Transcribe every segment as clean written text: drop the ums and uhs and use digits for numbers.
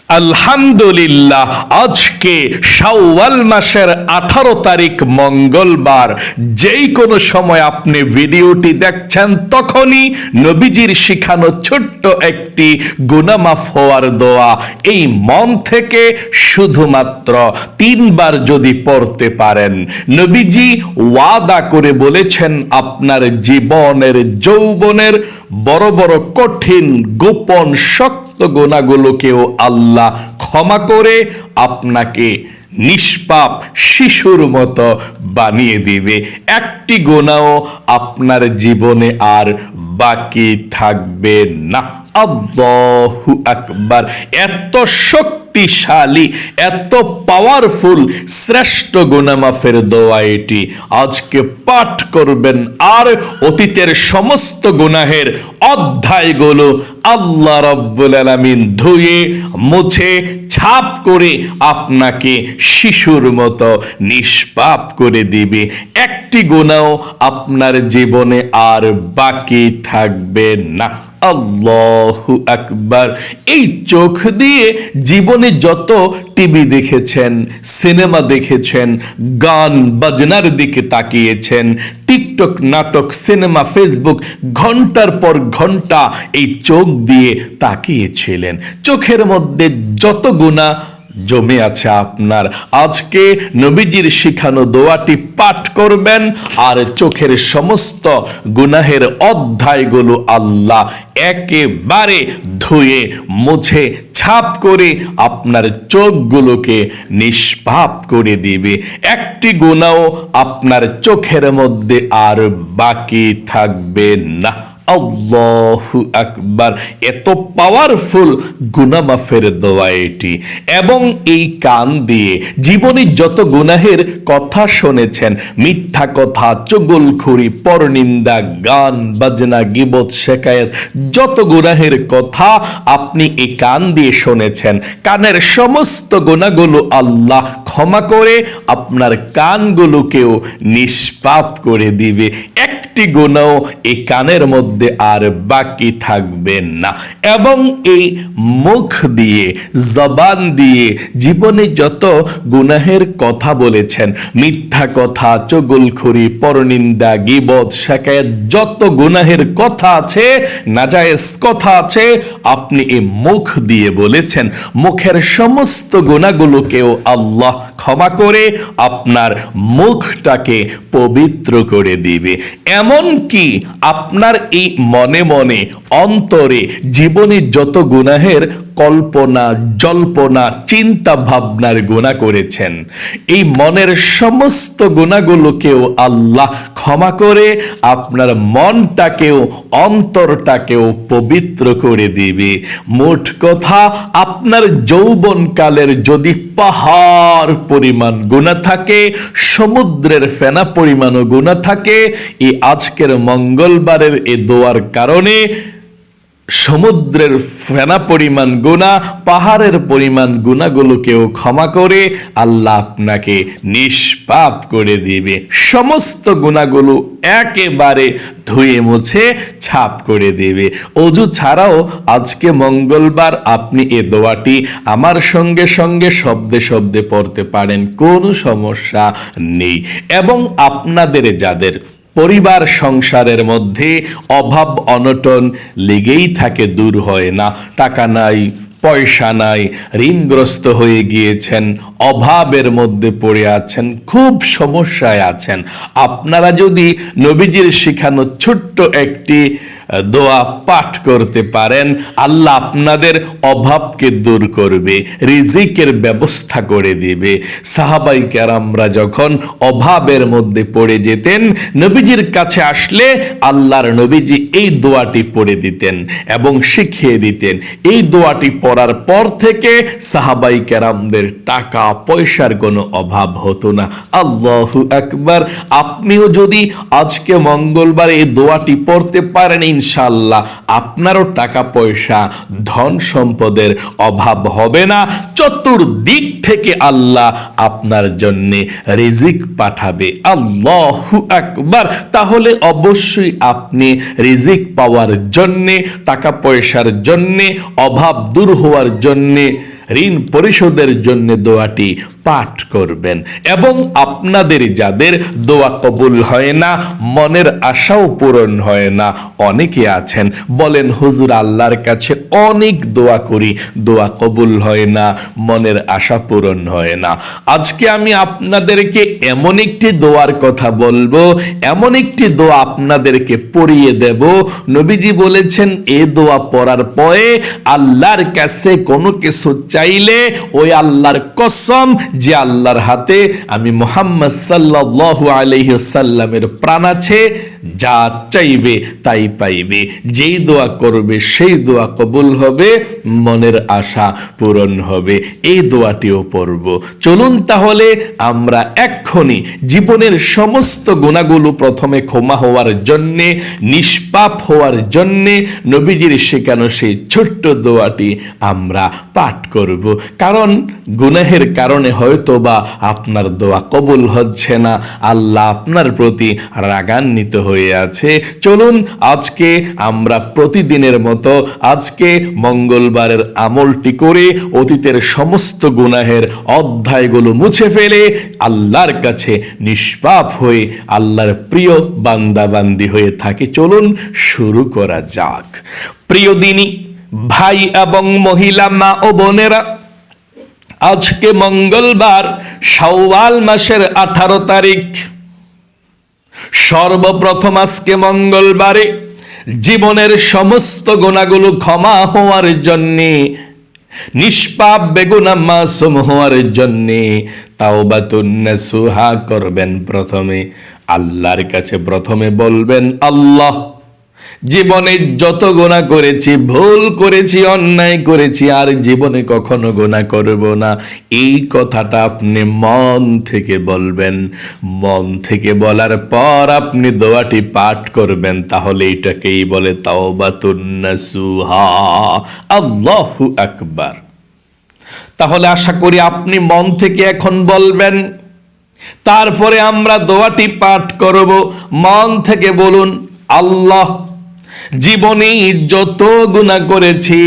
আলহামদুলিল্লাহ, আজকে শাওয়াল মাসের 18 তারিখ মঙ্গলবার। যেই কোনো সময় আপনি ভিডিওটি দেখছেন তখনই নবীজির শিখানো ছোট্ট একটি গুনাহ মাফ হওয়ার দোয়া এই মন থেকে শুধুমাত্র 3 বার যদি পড়তে পারেন, নবীজি ওয়াদা করে বলেছেন আপনার জীবনের যৌবনের বড় বড় কঠিন গোপন শক্ত গুনাহগুলোকেও আল্লাহ ক্ষমা করে আপনাকে নিষ্পাপ শিশুর মতো বানিয়ে দিবে। একটি গুনাহও আপনার জীবনে আর বাকি থাকবে না। আল্লাহু আকবার। এত শক্তিশালী, এত পাওয়ারফুল শ্রেষ্ঠ গুনাহ মাফের দোয়া এটি। আজকে পাঠ করবেন আর অতীতের সমস্ত গুনাহের অধ্যায়গুলো আল্লাহ রাব্বুল আলামিন ধুয়ে মুছে ছাপ করে আপনাকে শিশুর মতো নিষ্পাপ করে দিবে। একটি গুনাহ আপনার জীবনে আর বাকি থাকবে না। আল্লাহু আকবার। এই চোখ দিয়ে জীবনে যত টিভি দেখেছেন, সিনেমা দেখেছেন, গান বাজনার দিকে তাকিয়েছেন, টিকটক, নাটক, সিনেমা, ফেসবুক, ঘন্টার পর ঘন্টা এই চোখ দিয়ে তাকিয়েছিলেন, চোখের মধ্যে যত গুনাহ জমে আছে আপনার, আজকে নবীজির শিখানো দোয়াটি পাঠ করবেন আর চোখের সমস্ত গুনাহের অধ্যায়গুলো আল্লাহ একেবারে ধুয়ে মুছে ছাপ করে আপনার চোখগুলোকে নিষ্পাপ করে দিবে। একটি গুনাহ আপনার চোখের মধ্যে আর বাকি থাকবে না। আল্লাহু আকবার। এত পাওয়ারফুল গুনাহ মাফের দোয়া এটি। এবং এই কান দিয়ে জীবনে যত গুনাহের কথা শুনেছেন, মিথ্যা কথা, চুগলখড়ি, পরনিন্দা, গান বাজনা, গীবত, শিকায়েত, যত গুনাহের কথা আপনি এই কান দিয়ে শুনেছেন, কানের সমস্ত গুনাহগুলো আল্লাহ ক্ষমা করে আপনার কানগুলোকেও নিষ্পাপ করে দিবে। একটি গুনাহ এই কানের মধ্যে আর বাকি থাকবে না। এবং এই মুখ দিয়ে, জবান দিয়ে জীবনে যত গুনাহের কথা বলেছেন, মিথ্যা কথা, চুগলখড়ি, পরনিন্দা, গীবত, শিকায়েত, যত গুনাহের কথা আছে, নাজায়েজ কথা আছে, আপনি এই মুখ দিয়ে বলেছেন, মুখের সমস্ত গুনাহগুলোকেও আল্লাহ ক্ষমা করে আপনার মুখটাকে পবিত্র করে দিবে। এমন কি আপনার এই মনে মনে অন্তরে জীবনে যত গুনাহের কল্পনা, জল্পনা, চিন্তা ভাবনার গুনাহ করেছেন, এই মনের সমস্ত গুনাহগুলোকেও আল্লাহ ক্ষমা করে আপনার মনটাকেও অন্তরটাকেও পবিত্র করে দিবে। মোট কথা, আপনার যৌবনকালের যদি পাহাড় পরিমাণ গুনাহ থাকে, সমুদ্রের ফেনা পরিমাণও গুনাহ থাকে, এই আজকের মঙ্গলবারের এই দোয়ার কারণে সমুদ্রের ফেনা পরিমাণ গুনাহ, পাহাড়ের পরিমাণ গুনাহগুলোকেও ক্ষমা করে আল্লাহ আপনাকে নিষ্পাপ করে দিবে। সমস্ত গুনাহগুলো একেবারে ধুয়ে মুছে ছাপ করে দেবে। অজু ছাড়াও আজকে মঙ্গলবার আপনি এ দোয়াটি আমার সঙ্গে সঙ্গে শব্দে শব্দে পড়তে পারেন, কোনো সমস্যা নেই। এবং আপনাদের যাদের পরিবার সংসারের মধ্যে অভাব অনটন লেগেই থাকে, দূর হয় না, টাকা নাই, পয়সা নাই, ঋণগ্রস্ত হয়ে গিয়েছেন, অভাবের মধ্যে পড়ে আছেন, খুব সমস্যায় আছেন, আপনারা যদি নবীজির শিখানো ছোট্ট একটি দোয়া পাঠ করতে পারেন, আল্লাহ আপনাদের অভাবকে দূর করবে, রিজিকের ব্যবস্থা করে দিবে। সাহাবাই কেরামরা যখন অভাবের মধ্যে পড়ে যেতেন, নবীজির কাছে আসলে আল্লাহর নবীজি এই দোয়াটি পড়ে দিতেন এবং শিখিয়ে দিতেন। এই দোয়াটি পড়ার পর থেকে সাহাবাই কেরামদের টাকা পয়সার কোনো অভাব হতো না। আল্লাহু আকবার। আপনিও যদি আজকে মঙ্গলবার এই দোয়াটি পড়তে পারেন, ইনশাআল্লাহ আপনারও টাকা পয়সা, ধন সম্পদের অভাব হবে না। চতুর্দিক থেকে আল্লাহ আপনার জন্য রিজিক পাঠাবে। আল্লাহু আকবার। তাহলে অবশ্যই আপনি রিজিক পাওয়ার জন্য, টাকা পয়সার জন্য, অভাব দূর হওয়ার জন্য ঋণ পরিশোধের জন্য দোয়াটি পাঠ করবেন। এবং আপনাদের যাদের দোয়া কবুল হয় না, মনের আশাও পূরণ হয় না, অনেকে আছেন বলেন হুজুর আল্লাহর কাছে অনেক দোয়া করি, দোয়া কবুল হয় না, মনের আশা পূরণ হয় না। আজকে আমি আপনাদেরকে এমন একটি দোয়ার কথা বলবো, এমন একটি দোয়া আপনাদেরকে পড়িয়ে দেব। নবীজি বলেছেন এ দোয়া পড়ার পরে আল্লাহর কাছে কোনো কিছু চাইলে ওই আল্লাহর কসম যে আল্লাহর হাতে আমি মুহাম্মদ সাল্লাল্লাহু আলাইহি ওয়াসাল্লামের প্রাণ আছে, যা চাইবে তাই পাইবে। যেই দোয়া করবে সেই দোয়া কবুল হবে, মনের আশা পূরণ হবে। এই দোয়াটিও পড়ব। চলুন তাহলে আমরা এক্ষুনি জীবনের সমস্ত গুনাহগুলো প্রথমে ক্ষমা হওয়ার জন্যে, নিষ্পাপ হওয়ার জন্যে নবীজির শেখানো সেই ছোট্ট দোয়াটি আমরা পাঠ করব। কারণ গুনাহের কারণে হয়তোবা আপনার দোয়া কবুল হচ্ছে না, আল্লাহ আপনার প্রতি রাগান্বিত হয়ে আছে। চলুন আজকে আমরা প্রতিদিনের মতো আজকে মঙ্গলবারের আমলটি করে অতীতের সমস্ত গুনাহের অধ্যায়গুলো মুছে ফেলে আল্লাহর কাছে নিষ্পাপ হয়ে আল্লাহর প্রিয় বান্দাবান্দি হয়ে থাকি। চলুন শুরু করা যাক। প্রিয় দিনী ভাই এবং মহিলা, মা ও বোনেরা, আজকে মঙ্গলবার, শাওয়াল মাসের 18 তারিখ। সর্বপ্রথম আজকে মঙ্গলবারে জীবনের সমস্ত গুনাহগুলো ক্ষমা হওয়ার জন্যে, নিষ্পাপ বেগুনাহ মাসুম হওয়ার জন্যে তাওবাতুন নাসুহা করবেন। প্রথমে আল্লাহর কাছে প্রথমে বলবেন, আল্লাহ, জীবনে যত গুনাহ করেছি, ভুল করেছি, অন্যায় করেছি, আর জীবনে কখনো গুনাহ করব না, এই কথাটা আপনি মন থেকে বলবেন। মন থেকে বলার পর আপনি দোয়াটি পাঠ করবেন। তাহলে এটাকেই বলে তাওবাতুন নাসুহা। আল্লাহু আকবার। তাহলে আশা করি আপনি মন থেকে এখন বলবেন। তারপরে আমরা দোয়াটি পাঠ করব। মন থেকে বলুন, আল্লাহ, জীবনে যত গুনাহ করেছি,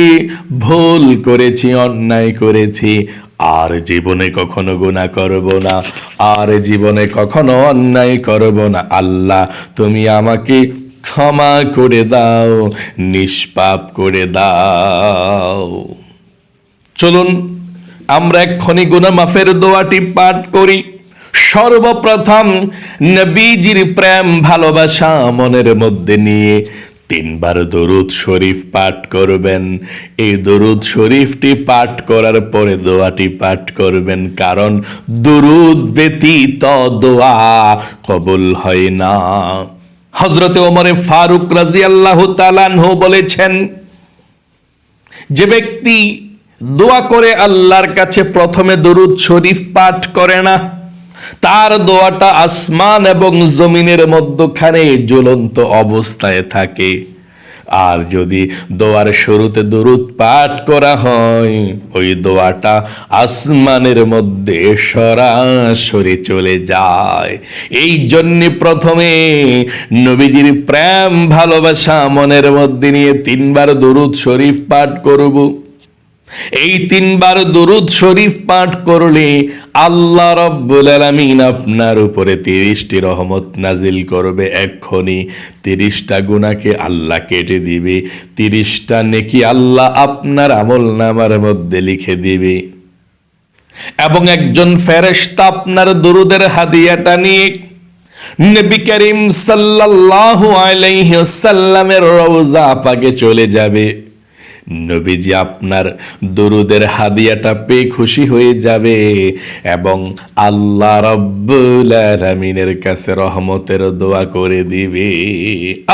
ভুল করেছি, অন্যায় করেছি, আর জীবনে কখনো গুনাহ করব না, আর জীবনে কখনো অন্যায় করব না। আল্লাহ, তুমি আমাকে ক্ষমা করে দাও, নিষ্পাপ করে দাও। চলুন আমরা এক্ষুনি গুনাহ মাফের দোয়াটি পাঠ করি। সর্বপ্রথম নবীজির প্রেম ভালোবাসা মনের মধ্যে নিয়ে 3 বার দরুদ শরীফ পাঠ করবেন। এই দরুদ শরীফটি পাঠ করার পরে দোয়াটি পাঠ করবেন, কারণ দরুদ ব্যতীত দোয়া কবুল হয় না। হযরতে ওমরে ফারুক রাদিয়াল্লাহু তাআলা আনহু বলেছেন, যে ব্যক্তি দোয়া করে আল্লাহর কাছে প্রথমে দরুদ শরীফ পাঠ করে না, তার দোয়াটা আসমান এবং জমিনের মধ্যখানে ঝুলন্ত অবস্থায় থাকে। আর যদি দোয়ার শুরুতে দরুদ পাঠ করা হয়, ওই দোয়াটা আসমানের মধ্যে সরাসরি চলে যায়। এই জন্য প্রথমে নবীজির প্রেম ভালোবাসা মনের মধ্যে নিয়ে 3 বার দরুদ শরীফ পাঠ করব। এই 3 বার দরুদ শরীফ পাঠ করলে আল্লাহ রাব্বুল আলামিন আপনার উপরে 30টি রহমত নাজিল করবে। এক্ষুনি 30টা গুনাহকে আল্লাহ কেটে দিবে, 30টা নেকি আল্লাহ আপনার আমলনামার মধ্যে লিখে দিবে। এবং একজন ফেরেশতা আপনার দরুদের হাদিয়াটা নিয়ে নবী করিম সাল্লাল্লাহু আলাইহি ওয়াসাল্লামের রওজা পাকে চলে যাবে। নবীজি আপনার দরুদের হাদিয়াটা পেয়ে খুশি হয়ে যাবে এবং আল্লাহ রাব্বুল আলামিনের কাছে রহমতের দোয়া করে দিবে।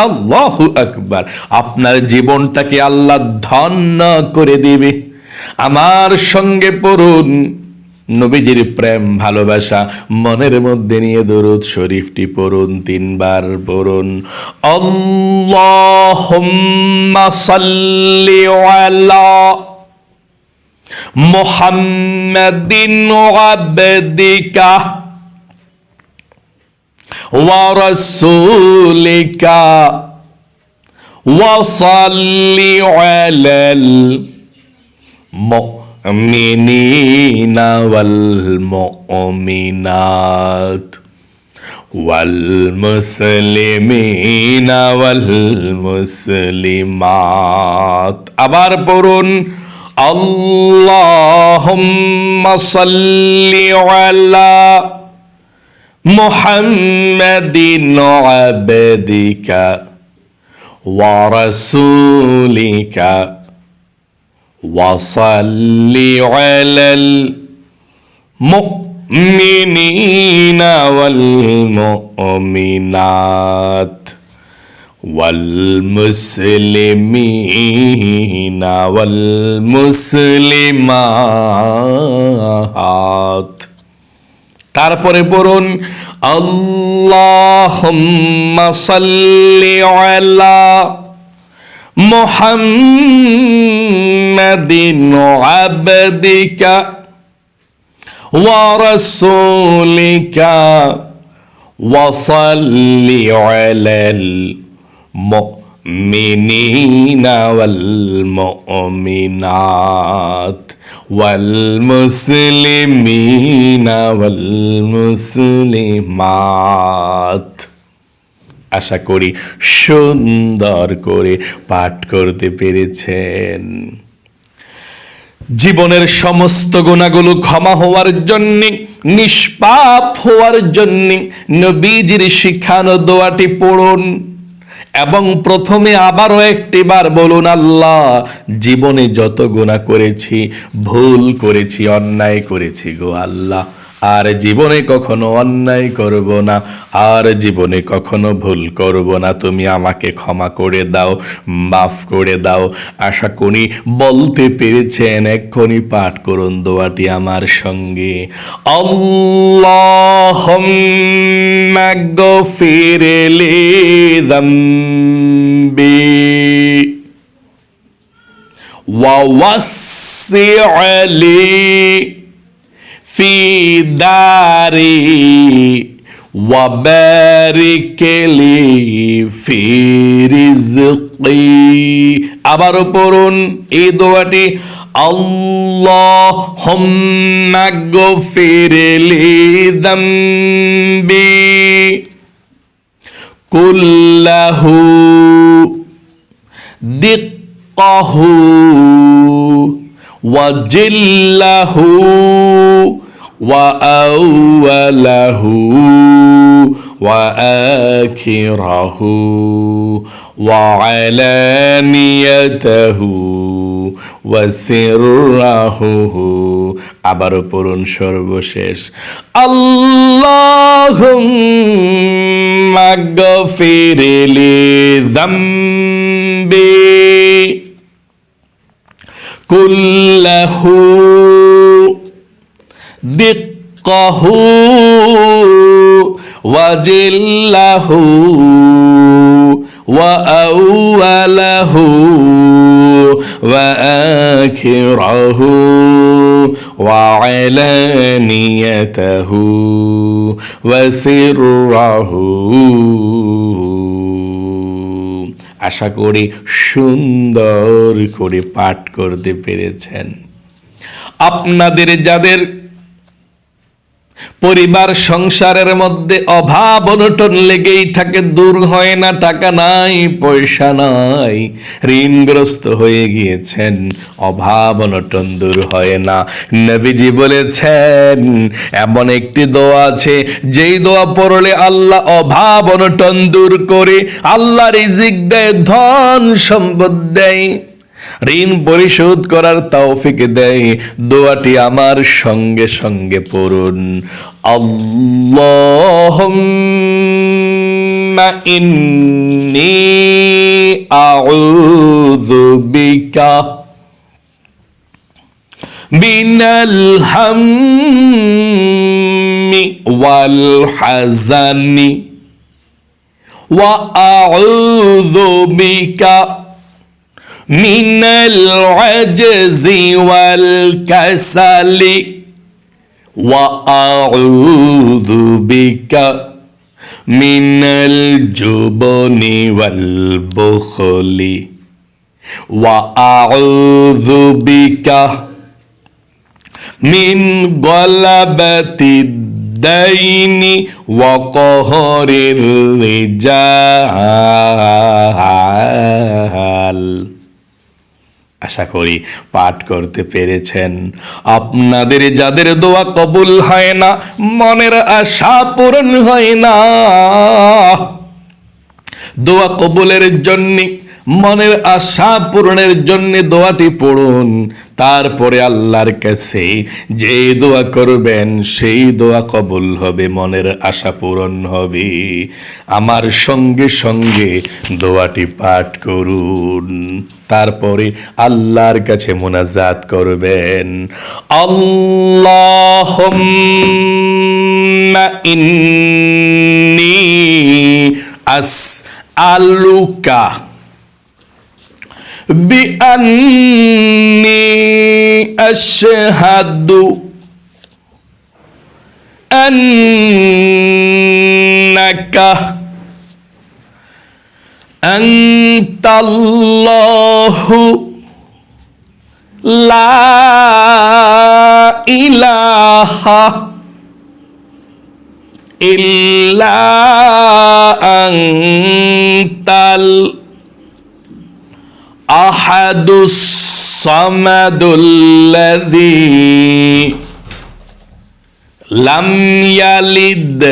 আল্লাহু আকবার। আপনার জীবনটাকে আল্লাহ ধন্য করে দিবে। আমার সঙ্গে পড়ুন, নবীজির প্রেম ভালোবাসা মনের মধ্যে নিয়ে দরুদ শরীফটি পড়ুন, 3 বার পড়ুন। আল্লাহুম্মা সাল্লি আলা মুহাম্মাদিন আবদিকা ওয়া রাসূলিকা ওয়া সাল্লি আলাল মুমিনিনা ওয়াল মুমিনাত ওয়াল মুসলিমিনা ওয়াল মুসলিমাত। আবার পড়ুন, আল্লাহুম্মা সাল্লি আলা মুহাম্মাদিন আবদিকা ওয়া রাসূলিকা ওয়া সাল্লি আলাল মুমিনিনা ওয়াল মুমিনাত ওয়াল মুসলিমিনা ওয়াল মুসলিমাত। তারপরে পড়ুন, আল্লাহুম্মা সাল্লি আলা মুহাম্মাদিন আবদিকা ওয়া রাসূলিকা ওয়া সাল্লি আলাল মুমিনিনা ওয়াল মুমিনাত ওয়াল মুসলিমিনা ওয়াল মুসলিমাত। আশা করি সুন্দর করে পাঠ করতে পেরেছেন। জীবনের সমস্ত গুনাহগুলো ক্ষমা হওয়ার জন্য, নিষ্পাপ হওয়ার জন্য নবীজির শিখানো দোয়াটি পড়ুন এবং প্রথমে আবারও একটিবার বলুন, আল্লাহ জীবনে যত গুনাহ করেছি, ভুল করেছি, অন্যায় করেছি গো আল্লাহ, আর জীবনে কখনো অন্যায় করব না, আর জীবনে কখনো ভুল করব না, তুমি আমাকে ক্ষমা করে দাও, মাফ করে দাও। আশা করি বলতে পেরেছেন। এক্ষুনি পাঠ করুন দোয়াটি আমার সঙ্গে, আল্লাহুম্মা গফির লি যামবি ওয়া ওয়াসসি' লি في داري وبارك لي في رزقي। আবারও পড়ুন এই দোয়াটি, আল্লাহুম্মা গফির লি যামবি কুল্লাহু দিক্কাহু ওয়া জিল্লাহু وأوله وآخره وعلانيته وسره। আবারও পড়ুন সর্বশেষ, আল্লাহুম্মা গফির লি যামবি কুল্লাহু দিক্কাহু ওয়া জিল্লাহু ওয়া আউয়ালাহু ওয়া আখিরাহু ওয়া আলানিয়াতাহু ওয়া সিররাহু। আশা করি সুন্দর করে পাঠ করতে পেরেছেন। আপনাদের যাদের পরিবার সংসারের মধ্যে অভাব অনটন লেগেই থাকে, দূর হয় না, টাকা নাই, পয়সা নাই, ঋণগ্রস্ত হয়ে গিয়েছেন, অভাব অনটন দূর হয় না, নবীজি বলেছেন এমন একটি দোয়া আছে যেই দোয়া পড়লে আল্লাহ অভাব অনটন দূর করে, আল্লাহ রিজিক দেয়, ধন সম্পদ দেয়, ঋণ পরিশোধ করার তৌফিক দেয়। দোয়াটি আমার সঙ্গে সঙ্গে পড়ুন, আল্লাহুম্মা ইন্নী আউযু বিকা মিনাল হাম্মি ওয়াল হাযানি ওয়া আউযু বিকা মিনাল আজজি ওয়াল কাসালি ওয়া আউযু বিকা মিনাল জুবনি ওয়াল বুখলি ওয়া আউযু বিকা মিন গলাবাতিদ দাইনি ওয়া কহরির রিজাল। আশা করি পাঠ করতে পেরেছেন। আপনাদের যাদের দোয়া কবুল হয় না, মনের আশা পূরণ হয় না, দোয়া কবুলের জন্য, মনের আশা পূরণের জন্য দোয়াটি পড়ুন। তারপরে আল্লাহর কাছে যে দোয়া করবেন সেই দোয়া কবুল হবে, মনের আশা পূরণ হবে। আমার সঙ্গে সঙ্গে দোয়াটি পাঠ করুন, তারপরে আল্লাহর কাছে মোনাজাত করবেন। আল্লাহুম্মা ইন্নী আসআলুকা বিআন্নী আশহাদু আন্নাকা আনতাল্লাহু লা ইলাহা ইল্লা আনতাল আহাদুস সামাদুল্লাযী লাম ইয়ালিদ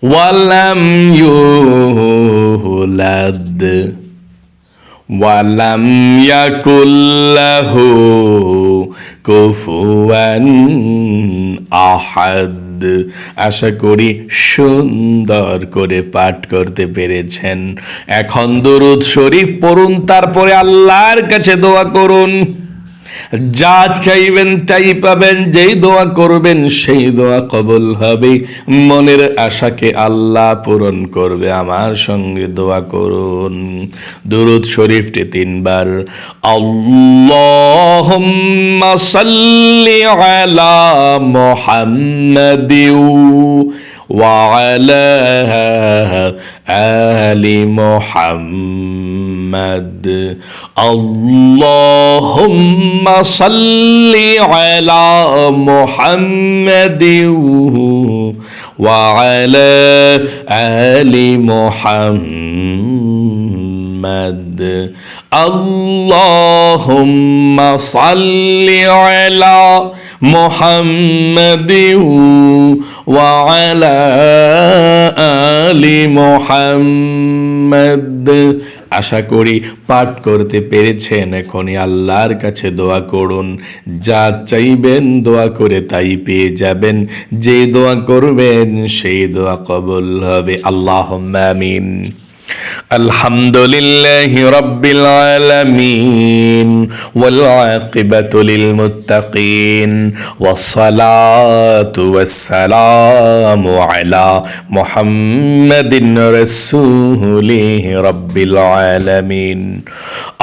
ওয়া লাম ইউলাদ ওয়া লাম ইয়াকুল লাহু কুফুয়ান আহাদ। আশা করি সুন্দর করে পাঠ করতে পেরেছেন। এখন দুরূদ শরীফ পড়ুন, তারপরে আল্লাহর কাছে দোয়া করুন। যা চাইবেন তাই পাবেন, যেই দোয়া করবেন সেই দোয়া কবুল হবে, মনের আশাকে আল্লাহ পূরণ করবে। আমার সঙ্গে দোয়া করুন। দুরূদ শরীফটি 3 বার। আল্লাহুম্মা সাল্লি আলা মুহাম্মাদিন ওয়া আলা আলি মুহাম্মাদ। আল্লাহুম্মা সাল্লি আলা মুহাম্মাদিন ওয়া আলা আলি মুহাম্মাদ। আল্লাহুম্মা সাল্লি আলা মুহাম্মাদিন ওয়া আলা আলি মুহাম্মাদ। আশা করি পাঠ করতে পেরেছেন। এখনই আল্লাহর কাছে দোয়া করুন, যা চাইবেন দোয়া করে তাই পেয়ে যাবেন, যে দোয়া করবেন সেই দোয়া কবুল হবে। আল্লাহুম্মা আমিন। আলহামদুলিল্লাহি রাব্বিল আলামিন ওয়াল আকিবাতু লিল মুত্তাকিন ওয়াস সালাতু ওয়াস সালামু আলা মুহাম্মাদিন রাসূলিহি রাব্বিল আলামিন।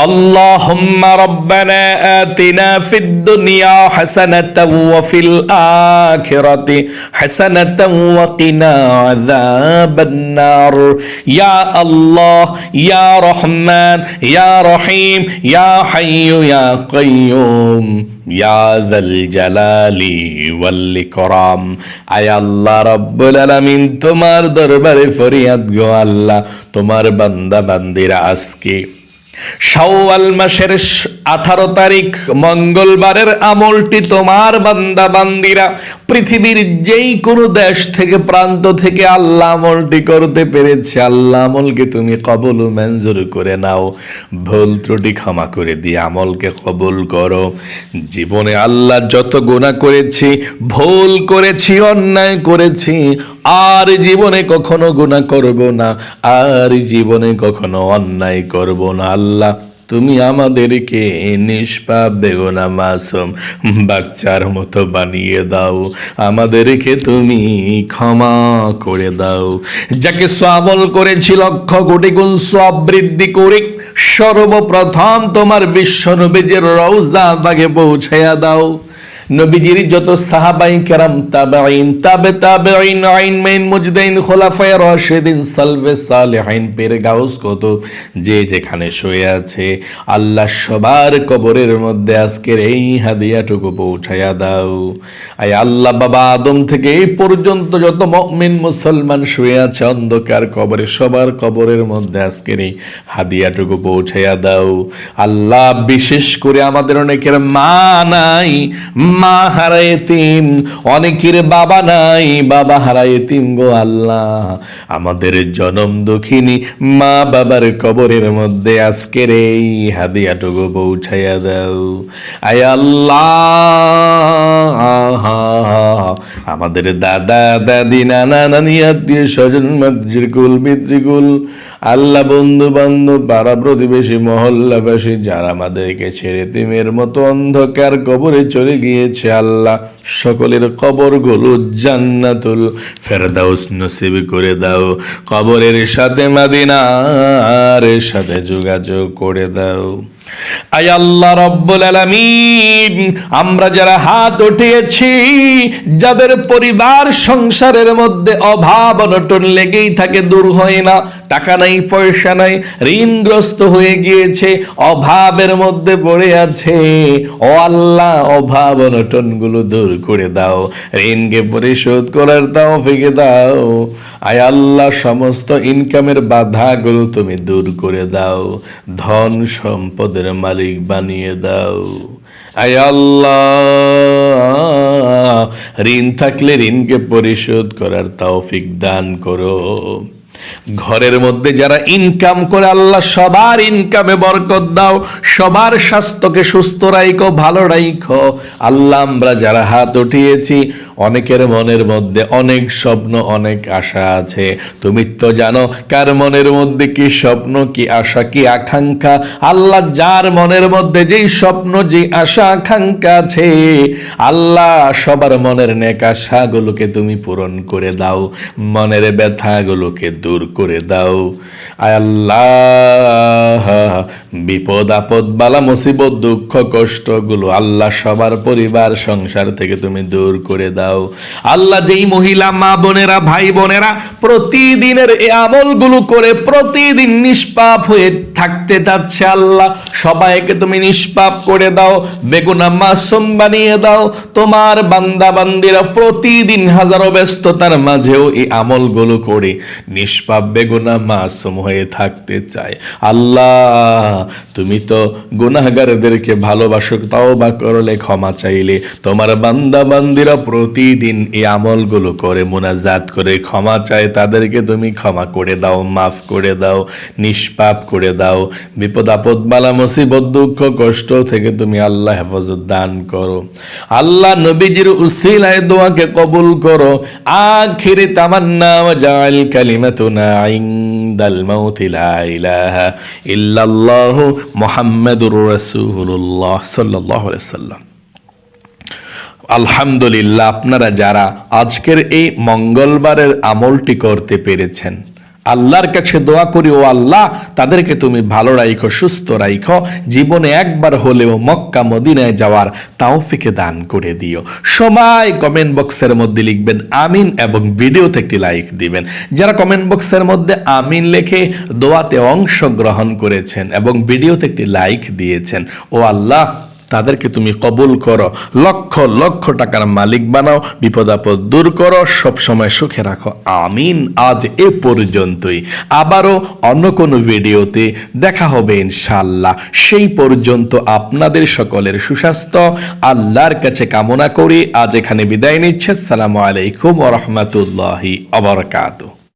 আল্লাহুম্মা রাব্বানা আতিনা ফিদ দুনিয়া হাসানাতাও ওয়া ফিল আখিরাতি হাসানাতাও ওয়া কিনা আযাবান নার। ইয়া আল্লাহ, ইয়া রহমান, ইয়া রহিম, ইয়া হাইয়্যু ইয়া কাইয়্যুম, ইয়া যাল জালালি ওয়াল ইকরাম। আয় আল্লাহ রাব্বুল আলামিন, তোমার দরবারে ফরিয়াদ গো আল্লাহ, তোমার বান্দা বান্দিরা আজকে শাওয়াল মাসের 18 তারিখ মঙ্গলবারের আমলটি তোমার বান্দা বান্দিরা পৃথিবীর যেই কোনো দেশ থেকে প্রান্ত থেকে আল্লাহ আমলটি করতে পেরেছে। আল্লাহ আমলকে তুমি কবুল ও মঞ্জুর করে নাও, ভুল ত্রুটি ক্ষমা করে দিয়ে আমলকে কবুল করো। জীবনে আল্লাহ যত গুনাহ করেছি, ভুল করেছি, অন্যায় করেছি, আর জীবনে কখনো গুনাহ করব না, আর জীবনে কখনো অন্যায় করব না। আল্লাহ তুমি আমাদেরকে নিষ্পাপ বেগুনা মাসুম বাচ্চার মতো বানিয়ে দাও, আমাদেরকে তুমি ক্ষমা করে দাও। যাকে সওয়াল করেছি লক্ষ কোটি গুণ সওয়াব বৃদ্ধি করে সর্বপ্রথম তোমার বিশ্বনবীর রওজা বাগে পৌঁছায়া দাও। নবীজির যত সাহাবাই কেরাম, তাবেঈন, তাবেঈন, আইন মুজদাইন, খোলাফায়ে রাশিদিন, সালফে সালেহিন, পীর গাউস কুতুব, যে যেখানে শুয়ে আছে আল্লাহ সবার কবরের মধ্যে আজকের এই হাদিয়াটুকু পৌঁছায়া দাও। আয় আল্লাহ, বাবা আদম থেকে এই পর্যন্ত যত মুমিন মুসলমান শুয়ে আছে অন্ধকার কবরে, সবার কবরের মধ্যে আজকের এই হাদিয়াটুকু পৌঁছায়া দাও। আল্লাহ, বিশেষ করে আমাদের অনেকের মা নাই, মা হারা এতিম, অনেকের বাবা নাই, বাবা হারা এতিম গো আল্লাহ। আমাদের জনম দুঃখিনী মা বাবার কবরের মধ্যে আজকের এই হাদিয়াটুকু পৌঁছায়া দাও। আয় আল্লাহ, আমাদের দাদা দাদি, নানা নানি, আত্মীয় স্বজন, মাতৃকুল পিতৃকুল, আল্লাহ, বন্ধু বান্ধব, পাড়া প্রতিবেশী, মহল্লাবাসী যারা আমাদেরকে ছেড়ে তিমের মতো অন্ধকার কবরে চলে গিয়েছে আল্লাহ, সকলের কবরগুলো জান্নাতুল ফেরদাউস নসিব করে দাও। কবরের সাথে মদিনার সাথে যোগাযোগ করে দাও। আয় আল্লাহ রব্বুল আলামিন, আমরা যারা হাত উঠিয়েছি, যাদের পরিবার সংসারের মধ্যে অভাব অনটন লেগেই থাকে, দূর হয় না, টাকা নাই, পয়সা নাই, ঋণগ্রস্ত হয়ে গিয়েছে, অভাবের মধ্যে পড়ে আছে, ও আল্লাহ, অভাব অনটন গুলো দূর করে দাও, ঋণকে পরিশোধ করার তৌফিক দাও। আয় আল্লাহ, সমস্ত ইনকামের বাধাগুলো তুমি দূর করে দাও, ধন সম্পদের মালিক বানিয়ে দাও। আয় আল্লাহ, ঋণ থাকলে ঋণকে পরিশোধ করার তৌফিক দান করো। ঘরের মধ্যে যারা ইনকাম করে আল্লাহ, সবার ইনকামে বরকত দাও, সবার স্বাস্থ্যকে সুস্থ রাখো, ভালো রাখো। আল্লাহ, আমরা যারা হাত উঠিয়েছি, অনেকের মনের মধ্যে অনেক স্বপ্ন, অনেক আশা আছে। তুমি তো জানো কার মনের মধ্যে কি স্বপ্ন, কি আশা, কি আকাঙ্ক্ষা। আল্লাহ, যার মনের মধ্যে যেই স্বপ্ন, যে আশা আকাঙ্ক্ষা আছে, আল্লাহ, সবার মনের নেক আশাগুলোকে তুমি পূরণ করে দাও, মনের ব্যথাগুলোকে দূর করে দাও। আয় আল্লাহ, বিপদ আপদ বালা মুসিবত দুঃখ কষ্টগুলো আল্লাহ সবার পরিবার সংসার থেকে তুমি দূর করে দাও। আল্লাহ, যেই মহিলা মা বোনেরা, ভাই বোনেরা প্রতিদিনের এই আমলগুলো করে প্রতিদিন নিষ্পাপ হয়ে থাকতে চাচ্ছে, আল্লাহ সবাইকে তুমি নিষ্পাপ করে দাও, বেগুনা মাসুম বানিয়ে দাও। তোমার বান্দা বান্দিরা প্রতিদিন হাজারো ব্যস্ততার মাঝেও এই আমলগুলো করে নিষ্পাপ বেগুনা মাসুম হয়ে থাকতে চায়। আল্লাহ, তুমি তো গুনাহগারদেরকে ভালোবাসো, তাওবা করলে, ক্ষমা চাইলে তোমার বান্দা বান্দিরা প্রতিদিন এই আমলগুলো করে, মুনাজাত করে ক্ষমা চায়, তাদেরকে তুমি ক্ষমা করে দাও, মাফ করে দাও, নিষ্পাপ করে দাও। বিপদ আপদ বালা মুসিবত দুঃখ কষ্ট থেকে তুমি আল্লাহ হেফাজত দান করো। আল্লাহ, নবীজির উসিলায় দোয়াকে কবুল করো। আখিরি তামান্না ওয়া জাআল কালিমাতুনা ইনদাল মাউতি লা ইলাহা ইল্লাল্লাহ মুহাম্মাদুর রাসূলুল্লাহ সাল্লাল্লাহু আলাইহি ওয়াসাল্লাম। আলহামদুলিল্লাহ, আপনারা যারা আজকের এই মঙ্গলবারের আমলটি করতে পেরেছেন, আল্লাহর কাছে দোয়া করি, ও আল্লাহ, তাদেরকে তুমি ভালো রাখো, সুস্থ রাখো, জীবনে একবার হলেও মক্কা মদিনায় যাওয়ার তৌফিক দান করে দিও। সবাই কমেন্ট বক্সের মধ্যে লিখবেন আমিন এবং ভিডিওতে একটি লাইক দিবেন। যারা কমেন্ট বক্সের মধ্যে আমিন লিখে দোয়াতে অংশগ্রহণ করেছেন এবং ভিডিওতে একটি লাইক দিয়েছেন, ও আল্লাহ, তাদেরকে তুমি কবুল করো, লক্ষ লক্ষ টাকার মালিক বানাও, বিপদ আপদ দূর করো, সব সময় সুখে রাখো। আমিন। আজ এ পর্যন্তই, আবারও অন্য কোনো ভিডিওতে দেখা হবে ইনশাআল্লাহ। সেই পর্যন্ত আপনাদের সকলের সুস্বাস্থ্য আল্লাহর কাছে কামনা করি আজ এখানে বিদায় নিচ্ছে। আসসালামু আলাইকুম ওয়া রাহমাতুল্লাহি ওয়া বারাকাতুহু।